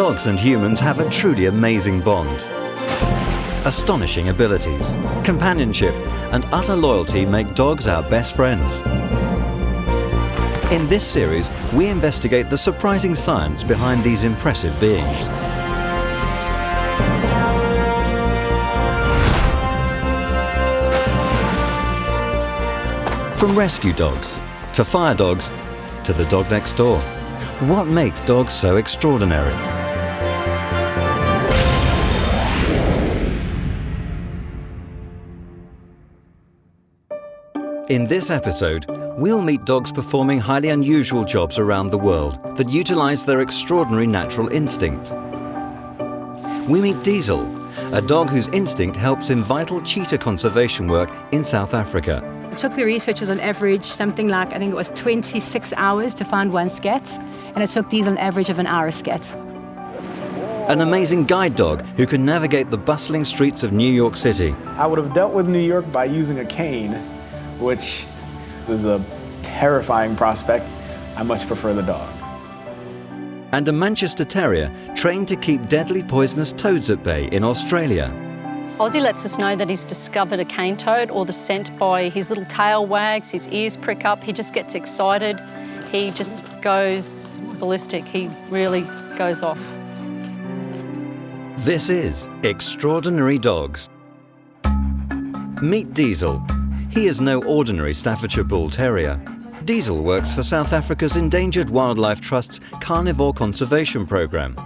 Dogs and humans have a truly amazing bond. Astonishing abilities, companionship, and utter loyalty make dogs our best friends. In this series, we investigate the surprising science behind these impressive beings. From rescue dogs, to fire dogs, to the dog next door. What makes dogs so extraordinary? In this episode, we'll meet dogs performing highly unusual jobs around the world that utilize their extraordinary natural instinct. We meet Diesel, a dog whose instinct helps in vital cheetah conservation work in South Africa. It took the researchers on average something like, I think it was 26 hours to find one scat, and it took Diesel an average of an hour a scat. An amazing guide dog who can navigate the bustling streets of New York City. I would have dealt with New York by using a cane, which is a terrifying prospect. I much prefer the dog. And a Manchester Terrier trained to keep deadly poisonous toads at bay in Australia. Ozzy lets us know that he's discovered a cane toad or the scent by his little tail wags, his ears prick up, he just gets excited, he just goes ballistic, he really goes off. This is Extraordinary Dogs. Meet Diesel. He is no ordinary Staffordshire Bull Terrier. Diesel works for South Africa's Endangered Wildlife Trust's Carnivore Conservation Programme.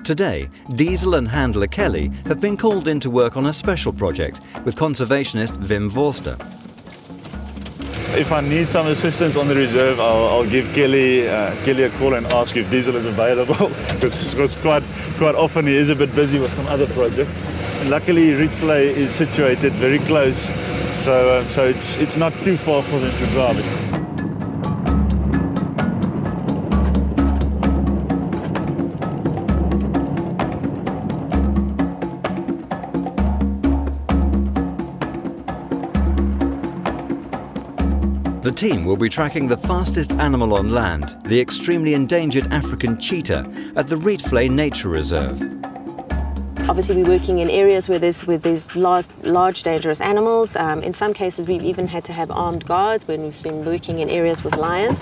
Today, Diesel and handler Kelly have been called in to work on a special project with conservationist Wim Vorster. If I need some assistance on the reserve, I'll give Kelly a call and ask if Diesel is available, because quite often he is a bit busy with some other project. And luckily, Rietvlei is situated very close, so it's not too far for them to drive. The team will be tracking the fastest animal on land, the extremely endangered African cheetah, at the Rietvlei Nature Reserve. Obviously, we're working in areas where there's large dangerous animals. In some cases, we've even had to have armed guards when we've been working in areas with lions.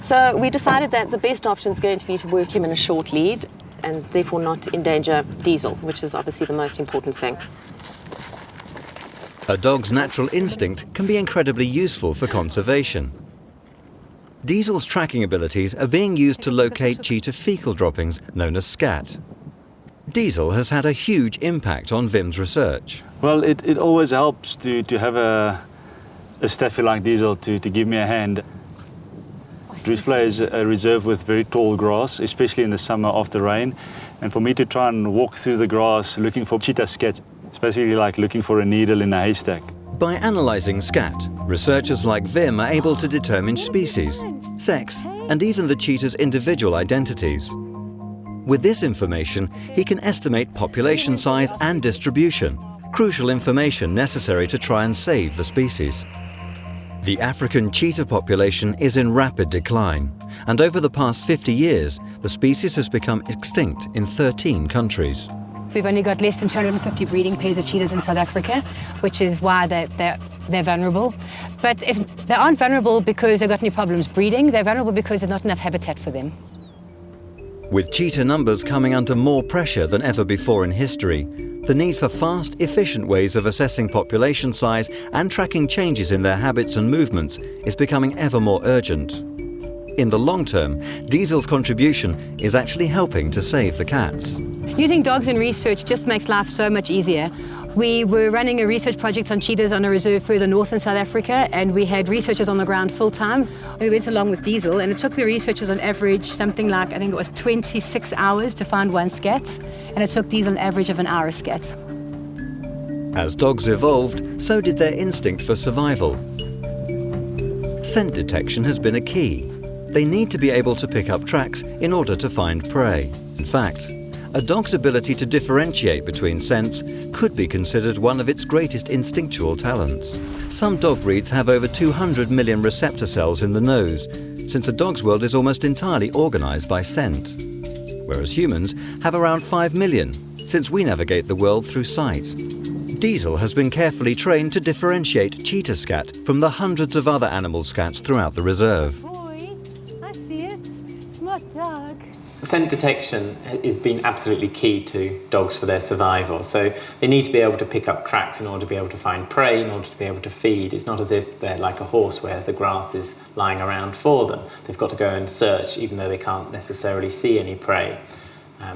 So we decided that the best option is going to be to work him in a short lead and therefore not endanger Diesel, which is obviously the most important thing. A dog's natural instinct can be incredibly useful for conservation. Diesel's tracking abilities are being used to locate cheetah fecal droppings known as scat. Diesel has had a huge impact on Wim's research. Well, it always helps to have a staffy like Diesel to give me a hand. Rietvlei is a reserve with very tall grass, especially in the summer after rain. And for me to try and walk through the grass looking for cheetah scat, it's basically like looking for a needle in a haystack. By analysing scat, researchers like Wim are able to determine species, sex, and even the cheetah's individual identities. With this information, he can estimate population size and distribution, crucial information necessary to try and save the species. The African cheetah population is in rapid decline, and over the past 50 years, the species has become extinct in 13 countries. We've only got less than 250 breeding pairs of cheetahs in South Africa, which is why they're vulnerable. But they aren't vulnerable because they've got any problems breeding, they're vulnerable because there's not enough habitat for them. With cheetah numbers coming under more pressure than ever before in history, the need for fast, efficient ways of assessing population size and tracking changes in their habits and movements is becoming ever more urgent. In the long term, Diesel's contribution is actually helping to save the cats. Using dogs in research just makes life so much easier. We were running a research project on cheetahs on a reserve further north in South Africa, and we had researchers on the ground full-time. We went along with Diesel, and it took the researchers on average something like, I think it was 26 hours to find one scat, and it took Diesel an average of an hour a scat. As dogs evolved, so did their instinct for survival. Scent detection has been a key. They need to be able to pick up tracks in order to find prey. In fact, a dog's ability to differentiate between scents could be considered one of its greatest instinctual talents. Some dog breeds have over 200 million receptor cells in the nose, since a dog's world is almost entirely organized by scent. whereas humans have around 5 million, since we navigate the world through sight. Diesel has been carefully trained to differentiate cheetah scat from the hundreds of other animal scats throughout the reserve. Boy, I see it. Smart dog. Scent detection has been absolutely key to dogs for their survival. So they need to be able to pick up tracks in order to be able to find prey, in order to be able to feed. It's not as if they're like a horse where the grass is lying around for them. They've got to go and search even though they can't necessarily see any prey.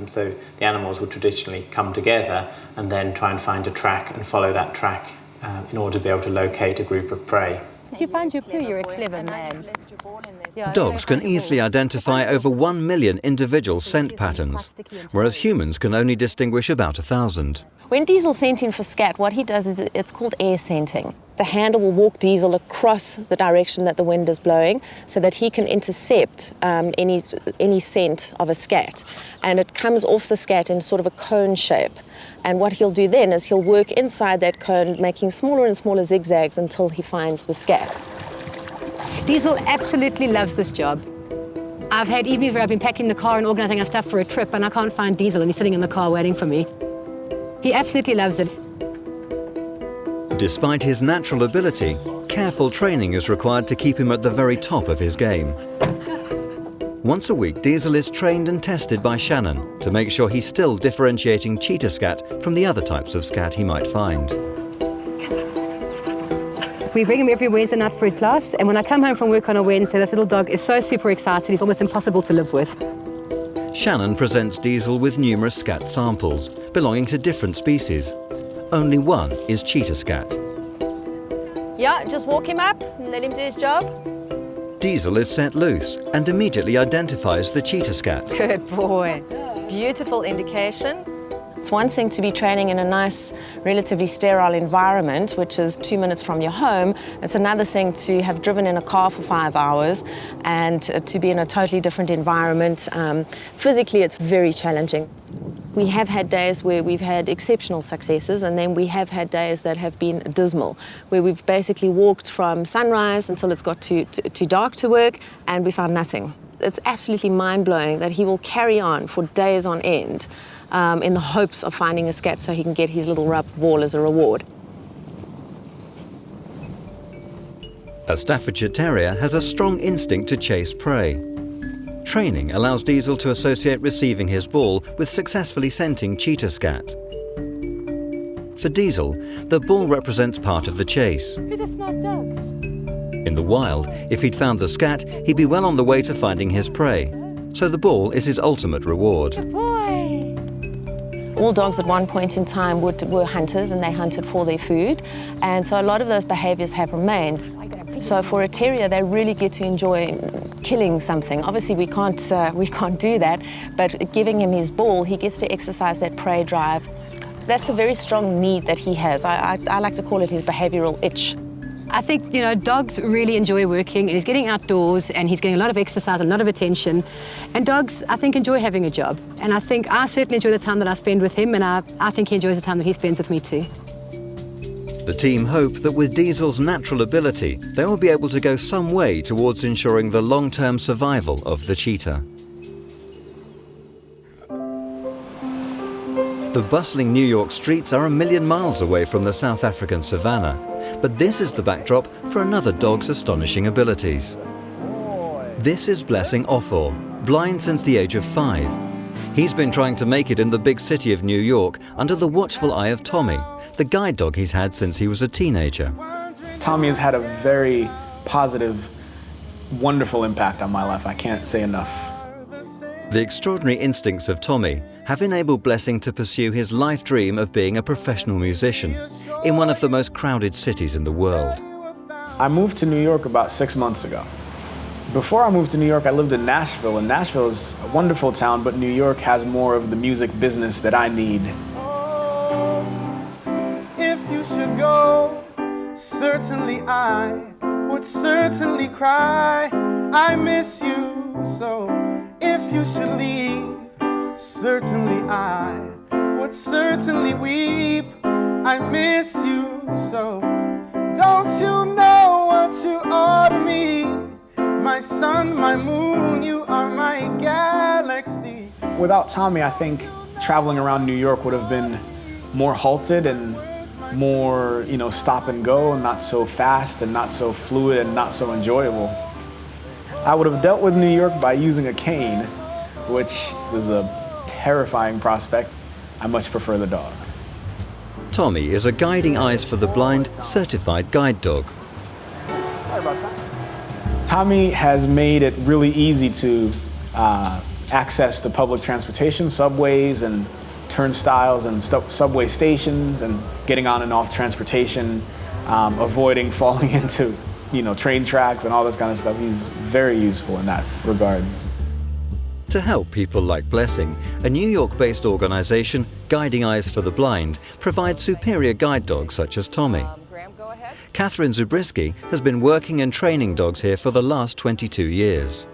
So the animals would traditionally come together and then try and find a track and follow that track in order to be able to locate a group of prey. Did you find your poo? You're a clever man. Dogs can easily identify over 1 million individual scent patterns, whereas humans can only distinguish about 1,000. When Diesel's scenting for scat, what he does is it's called air scenting. The handle will walk Diesel across the direction that the wind is blowing so that he can intercept any scent of a scat. And it comes off the scat in sort of a cone shape. And what he'll do then is he'll work inside that cone, making smaller and smaller zigzags until he finds the scat. Diesel absolutely loves this job. I've had evenings where I've been packing the car and organising our stuff for a trip and I can't find Diesel and he's sitting in the car waiting for me. He absolutely loves it. Despite his natural ability, careful training is required to keep him at the very top of his game. Once a week, Diesel is trained and tested by Shannon to make sure he's still differentiating cheetah scat from the other types of scat he might find. We bring him every Wednesday night for his class, and when I come home from work on a Wednesday, this little dog is so super excited, he's almost impossible to live with. Shannon presents Diesel with numerous scat samples, belonging to different species. Only one is cheetah scat. Yeah, just walk him up and let him do his job. Diesel is set loose and immediately identifies the cheetah scat. Good boy. Beautiful indication. It's one thing to be training in a nice, relatively sterile environment, which is 2 minutes from your home. It's another thing to have driven in a car for 5 hours and to be in a totally different environment. Physically, it's very challenging. We have had days where we've had exceptional successes, and then we have had days that have been dismal, where we've basically walked from sunrise until it's got too dark to work, and we found nothing. It's absolutely mind-blowing that he will carry on for days on end in the hopes of finding a scat so he can get his little rub ball as a reward. A Staffordshire Terrier has a strong instinct to chase prey. Training allows Diesel to associate receiving his ball with successfully scenting cheetah scat. For Diesel, the ball represents part of the chase. He's a smart dog. In the wild, if he'd found the scat, he'd be well on the way to finding his prey. So the ball is his ultimate reward. Good boy. All dogs at one point in time were hunters and they hunted for their food. And so a lot of those behaviours have remained. So for a terrier, they really get to enjoy killing something. Obviously, we can't do that, but giving him his ball, he gets to exercise that prey drive. That's a very strong need that he has. I like to call it his behavioural itch. I think, dogs really enjoy working, and he's getting outdoors, and he's getting a lot of exercise, a lot of attention. And dogs, I think, enjoy having a job. And I think I certainly enjoy the time that I spend with him, and I think he enjoys the time that he spends with me too. The team hope that with Diesel's natural ability, they will be able to go some way towards ensuring the long-term survival of the cheetah. The bustling New York streets are 1 million miles away from the South African savannah, but this is the backdrop for another dog's astonishing abilities. This is Blessing Ofor, blind since the age of 5. He's been trying to make it in the big city of New York under the watchful eye of Tommy, the guide dog he's had since he was a teenager. Tommy has had a very positive, wonderful impact on my life. I can't say enough. The extraordinary instincts of Tommy have enabled Blessing to pursue his life dream of being a professional musician in one of the most crowded cities in the world. I moved to New York about 6 months ago. Before I moved to New York, I lived in Nashville, and Nashville is a wonderful town, but New York has more of the music business that I need. If you should go, certainly I would certainly cry. I miss you so. If you should leave, certainly I would certainly weep. I miss you so. Don't you know what you are to me? My sun, my moon, you are my galaxy. Without Tommy, I think traveling around New York would have been more halted and more, stop and go, and not so fast and not so fluid and not so enjoyable. I would have dealt with New York by using a cane, which is a terrifying prospect. I much prefer the dog. Tommy is a Guiding Eyes for the Blind certified guide dog. Sorry about that. Tommy has made it really easy to access the public transportation, subways and turnstiles and subway stations, and getting on and off transportation, avoiding falling into train tracks and all this kind of stuff. He's very useful in that regard. To help people like Blessing, a New York-based organization, Guiding Eyes for the Blind, provides superior guide dogs such as Tommy. Catherine Zabriskie has been working and training dogs here for the last 22 years.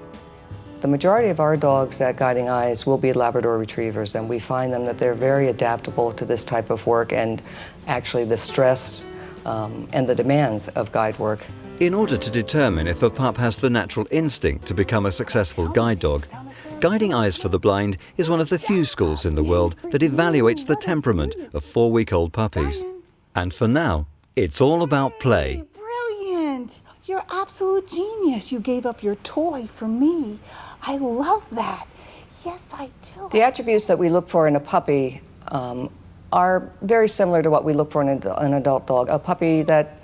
The majority of our dogs at Guiding Eyes will be Labrador Retrievers, and we find them that they're very adaptable to this type of work and actually the stress and the demands of guide work. In order to determine if a pup has the natural instinct to become a successful guide dog, Guiding Eyes for the Blind is one of the few schools in the world that evaluates the temperament of 4-week-old puppies. And for now, it's all about play. Brilliant! You're an absolute genius. You gave up your toy for me. I love that. Yes, I do. The attributes that we look for in a puppy are very similar to what we look for in an adult dog. A puppy that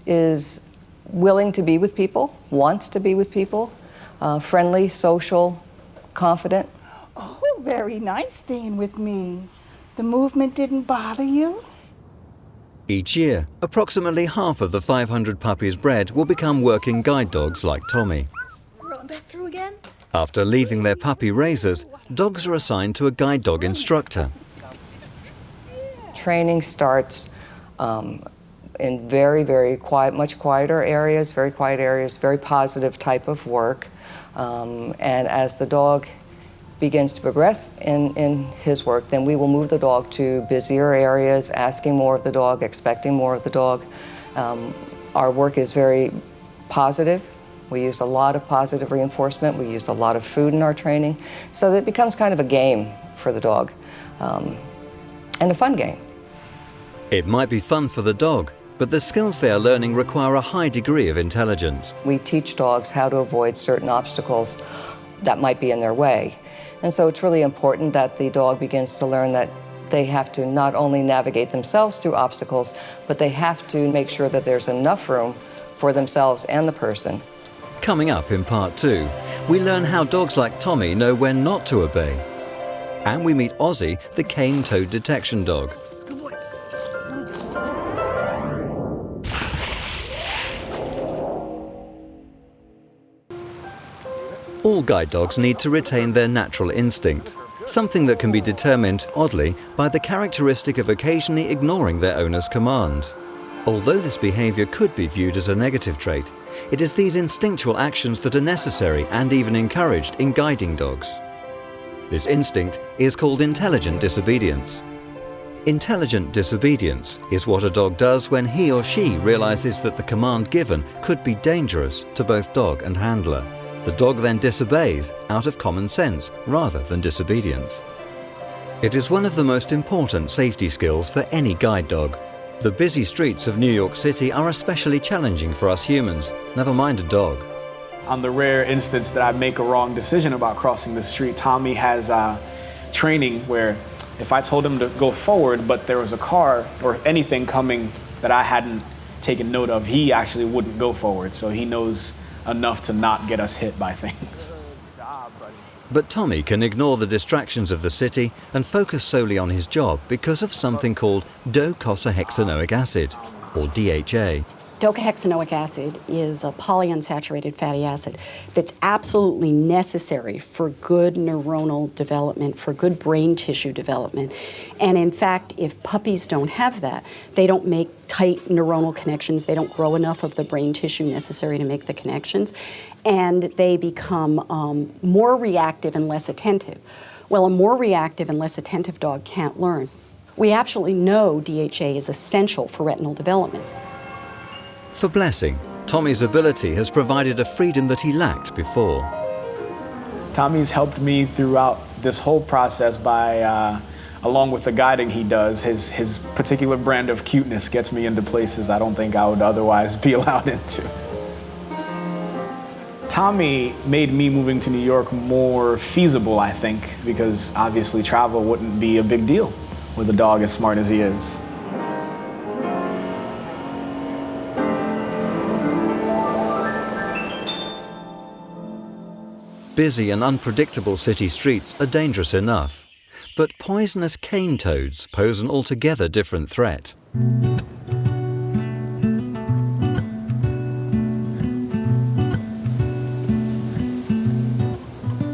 is willing to be with people, wants to be with people, friendly, social, confident. Oh, very nice staying with me. The movement didn't bother you? Each year, approximately half of the 500 puppies bred will become working guide dogs like Tommy. Run back through again? After leaving their puppy raisers, dogs are assigned to a guide dog instructor. Training starts in very, very quiet, much quieter areas, very quiet areas, very positive type of work. And as the dog begins to progress in his work, then we will move the dog to busier areas, asking more of the dog, expecting more of the dog. Our work is very positive. We use a lot of positive reinforcement. We use a lot of food in our training. So that it becomes kind of a game for the dog, and a fun game. It might be fun for the dog, but the skills they are learning require a high degree of intelligence. We teach dogs how to avoid certain obstacles that might be in their way. And so it's really important that the dog begins to learn that they have to not only navigate themselves through obstacles, but they have to make sure that there's enough room for themselves and the person. Coming up in part 2, we learn how dogs like Tommy know when not to obey. And we meet Ozzy, the cane-toed detection dog. All guide dogs need to retain their natural instinct, something that can be determined, oddly, by the characteristic of occasionally ignoring their owner's command. Although this behavior could be viewed as a negative trait, it is these instinctual actions that are necessary and even encouraged in guiding dogs. This instinct is called intelligent disobedience. Intelligent disobedience is what a dog does when he or she realizes that the command given could be dangerous to both dog and handler. The dog then disobeys out of common sense rather than disobedience. It is one of the most important safety skills for any guide dog. The busy streets of New York City are especially challenging for us humans, never mind a dog. On the rare instance that I make a wrong decision about crossing the street, Tommy has training where if I told him to go forward but there was a car or anything coming that I hadn't taken note of, he actually wouldn't go forward, so he knows enough to not get us hit by things. But Tommy can ignore the distractions of the city and focus solely on his job because of something called docosahexaenoic acid, or DHA. Docosahexaenoic acid is a polyunsaturated fatty acid that's absolutely necessary for good neuronal development, for good brain tissue development. And in fact, if puppies don't have that, they don't make tight neuronal connections, they don't grow enough of the brain tissue necessary to make the connections, and they become more reactive and less attentive. Well, a more reactive and less attentive dog can't learn. We absolutely know DHA is essential for retinal development. For Blessing, Tommy's ability has provided a freedom that he lacked before. Tommy's helped me throughout this whole process by, along with the guiding he does, his particular brand of cuteness gets me into places I don't think I would otherwise be allowed into. Tommy made me moving to New York more feasible, I think, because obviously travel wouldn't be a big deal with a dog as smart as he is. Busy and unpredictable city streets are dangerous enough, but poisonous cane toads pose an altogether different threat.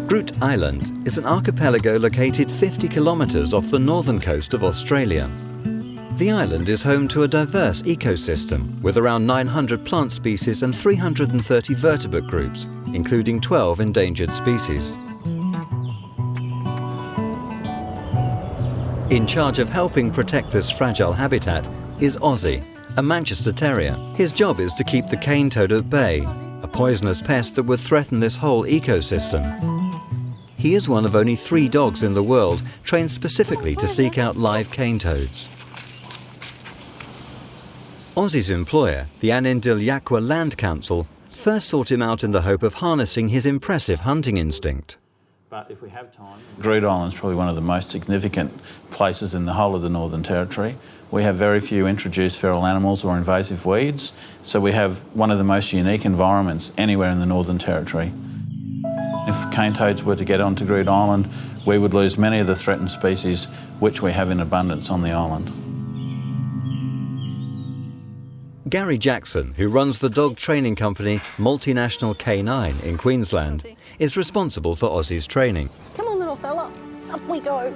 Groote Eylandt is an archipelago located 50 kilometres off the northern coast of Australia. The island is home to a diverse ecosystem with around 900 plant species and 330 vertebrate groups, including 12 endangered species. In charge of helping protect this fragile habitat is Ozzy, a Manchester Terrier. His job is to keep the cane toad at bay, a poisonous pest that would threaten this whole ecosystem. He is one of only 3 dogs in the world trained specifically to seek out live cane toads. Ozzy's employer, the Annindilyakwa Land Council, first sought him out in the hope of harnessing his impressive hunting instinct. But if we have time... Groote Eylandt is probably one of the most significant places in the whole of the Northern Territory. We have very few introduced feral animals or invasive weeds, so we have one of the most unique environments anywhere in the Northern Territory. If cane toads were to get onto Groote Eylandt, we would lose many of the threatened species which we have in abundance on the island. Gary Jackson, who runs the dog training company Multinational K9 in Queensland, is responsible for Ozzy's training. Come on, little fella. Up we go.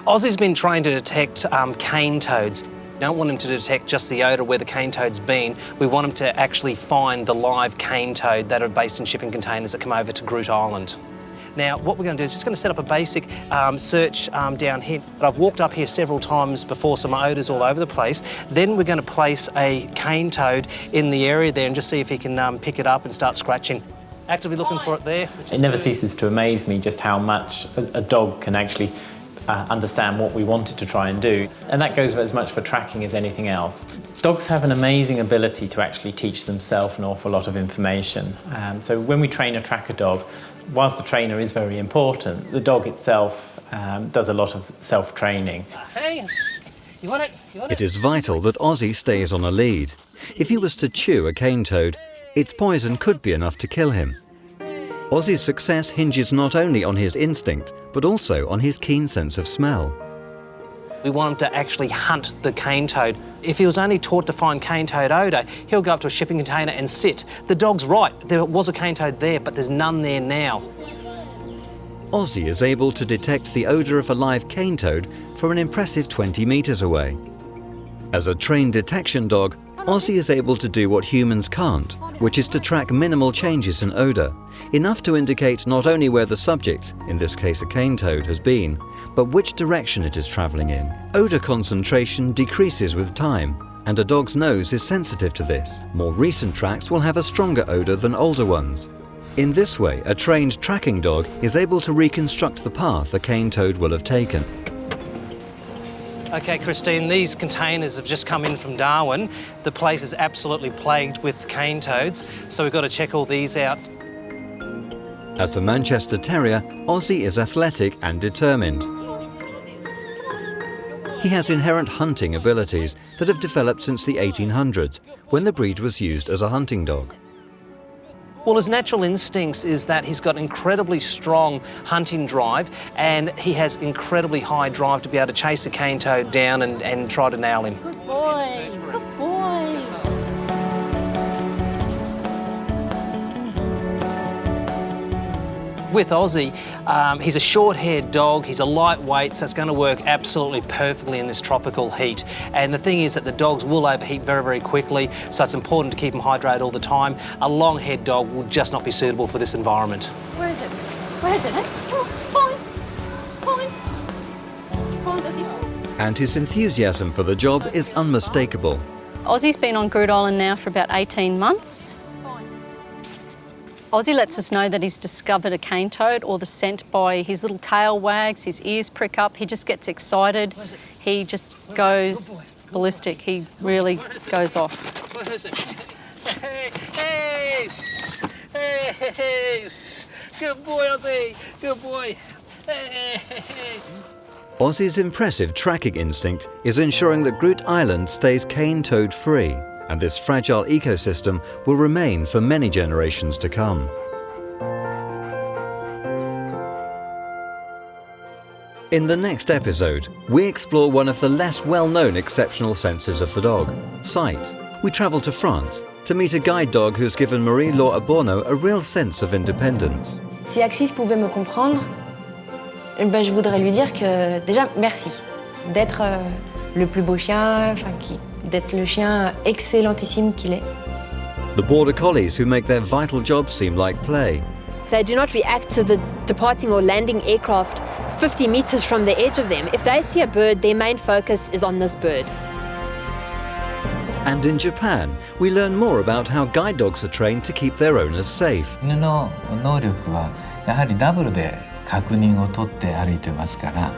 Ozzy's been trained to detect cane toads. We don't want him to detect just the odour where the cane toad's been. We want him to actually find the live cane toad that are based in shipping containers that come over to Groote Eylandt. Now, what we're going to do is just going to set up a basic search down here. I've walked up here several times before, some odours all over the place. Then we're going to place a cane toad in the area there and just see if he can pick it up and start scratching. Actively looking for it there. It never ceases to amaze me just how much a dog can actually understand what we want it to try and do. And that goes as much for tracking as anything else. Dogs have an amazing ability to actually teach themselves an awful lot of information. So when we train a tracker dog, whilst the trainer is very important, the dog itself does a lot of self-training. Hey, you want it? You want It is vital that Ozzy stays on a lead. If he was to chew a cane toad, its poison could be enough to kill him. Ozzy's success hinges not only on his instinct, but also on his keen sense of smell. We want him to actually hunt the cane toad. If he was only taught to find cane toad odour, he'll go up to a shipping container and sit. The dog's right, there was a cane toad there, but there's none there now. Ozzy is able to detect the odour of a live cane toad from an impressive 20 metres away. As a trained detection dog, Ozzy is able to do what humans can't, which is to track minimal changes in odour, enough to indicate not only where the subject, in this case a cane toad, has been, but which direction it is travelling in. Odour concentration decreases with time, and a dog's nose is sensitive to this. More recent tracks will have a stronger odour than older ones. In this way, a trained tracking dog is able to reconstruct the path a cane toad will have taken. Okay, Christine, these containers have just come in from Darwin. The place is absolutely plagued with cane toads, so we've got to check all these out. As a Manchester Terrier, Ozzy is athletic and determined. He has inherent hunting abilities that have developed since the 1800s, when the breed was used as a hunting dog. Well, his natural instincts is that he's got incredibly strong hunting drive, and he has incredibly high drive to be able to chase a cane toad down and try to nail him. Good boy, good boy. With Ozzy, he's a short-haired dog, he's a lightweight, so it's going to work absolutely perfectly in this tropical heat. And the thing is that the dogs will overheat very, very quickly, so it's important to keep them hydrated all the time. A long-haired dog will just not be suitable for this environment. Where is it? Where is it? Hey, come on, come on. Come on, Ozzy. And his enthusiasm for the job is unmistakable. Ozzy's been on Groote Eylandt now for about 18 months. Ozzy lets us know that he's discovered a cane toad or the scent by his little tail wags, his ears prick up, he just gets excited, he just goes ballistic, he really goes off. Where is it? Hey, hey, hey, hey, good boy, Ozzy, good boy. Hey, hey, hey. Ozzy's impressive tracking instinct is ensuring that Groote Eylandt stays cane toad free, and this fragile ecosystem will remain for many generations to come. In the next episode, we explore one of the less well-known exceptional senses of the dog, sight. We travel to France to meet a guide dog who's given Marie-Laure Aborno a real sense of independence. Si Axis pouvait me comprendre, ben je voudrais lui dire que déjà merci d'être le plus beau chien, d'être le chien excellentissime qu'il est. The border collies who make their vital jobs seem like play. They do not react to the departing or landing aircraft 50 meters from the edge of them. If they see a bird, their main focus is on this bird. And in Japan, we learn more about how guide dogs are trained to keep their owners safe. 犬の能力はやはりダブルで確認を取って歩いてますから